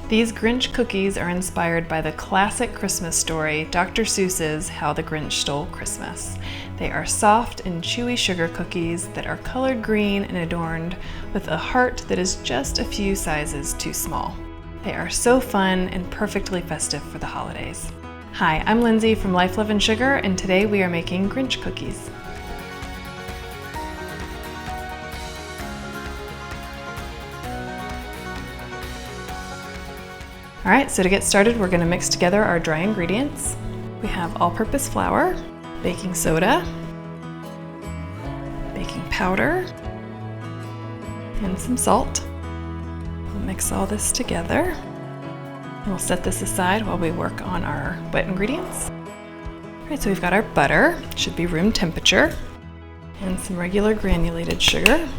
These Grinch cookies are inspired by the classic Christmas story, Dr. Seuss's How the Grinch Stole Christmas. They are soft and chewy sugar cookies that are colored green and adorned with a heart that is just a few sizes too small. They are so fun and perfectly festive for the holidays. Hi, I'm Lindsay from Life, Love, and Sugar, and today we are making Grinch cookies. All right, so to get started, we're going to mix together our dry ingredients. We have all-purpose flour, baking soda, baking powder, and some salt. We'll mix all this together. And we'll set this aside while we work on our wet ingredients. All right, so we've got our butter, it should be room temperature, and some regular granulated sugar,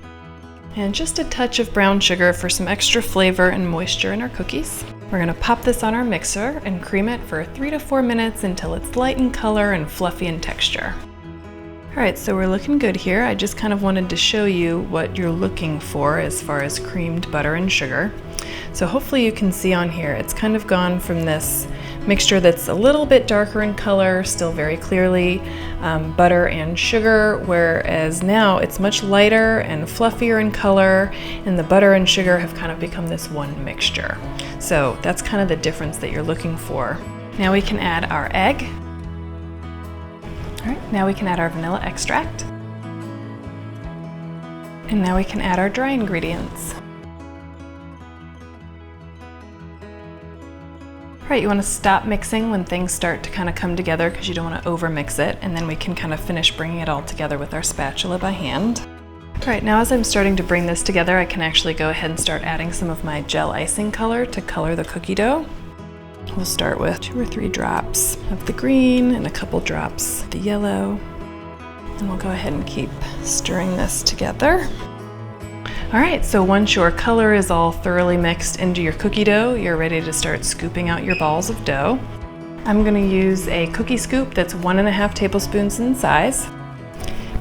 and just a touch of brown sugar for some extra flavor and moisture in our cookies. We're going to pop this on our mixer and cream it for 3 to 4 minutes until it's light in color and fluffy in texture. Alright, so we're looking good here. I just kind of wanted to show you what you're looking for as far as creamed butter and sugar. So hopefully you can see on here, it's kind of gone from this mixture that's a little bit darker in color, still very clearly butter and sugar, whereas now it's much lighter and fluffier in color, and the butter and sugar have kind of become this one mixture. So that's kind of the difference that you're looking for. Now we can add our egg. All right, now we can add our vanilla extract. And now we can add our dry ingredients. All right, you want to stop mixing when things start to kind of come together because you don't want to over mix it, and then we can kind of finish bringing it all together with our spatula by hand. All right, now as I'm starting to bring this together, I can actually go ahead and start adding some of my gel icing color to color the cookie dough. We'll start with 2 or 3 drops of the green and a couple drops of the yellow. And we'll go ahead and keep stirring this together. All right, so once your color is all thoroughly mixed into your cookie dough, you're ready to start scooping out your balls of dough. I'm gonna use a cookie scoop that's 1.5 tablespoons in size.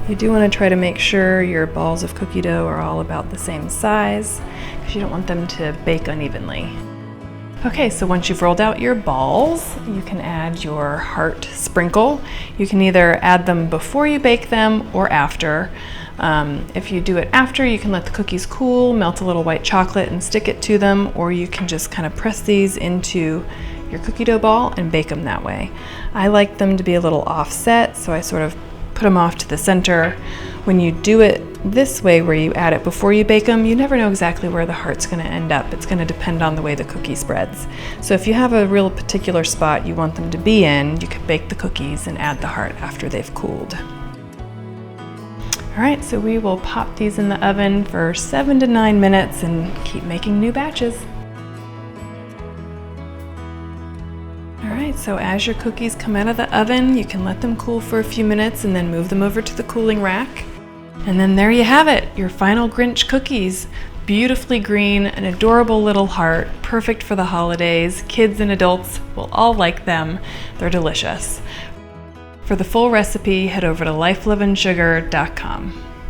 You do want to try to make sure your balls of cookie dough are all about the same size because you don't want them to bake unevenly. Okay, so once you've rolled out your balls, you can add your heart sprinkle. You can either add them before you bake them or after. If you do it after, you can let the cookies cool, melt a little white chocolate and stick it to them, or you can just kind of press these into your cookie dough ball and bake them that way. I like them to be a little offset, so I sort of put them off to the center. When you do it this way, where you add it before you bake them, you never know exactly where the heart's going to end up. It's going to depend on the way the cookie spreads. So if you have a real particular spot you want them to be in, you could bake the cookies and add the heart after they've cooled. All right, so we will pop these in the oven for 7 to 9 minutes and keep making new batches. All right, so as your cookies come out of the oven, you can let them cool for a few minutes and then move them over to the cooling rack. And then there you have it, your final Grinch cookies. Beautifully green, an adorable little heart, perfect for the holidays. Kids and adults will all like them. They're delicious. For the full recipe, head over to lifeloveandsugar.com.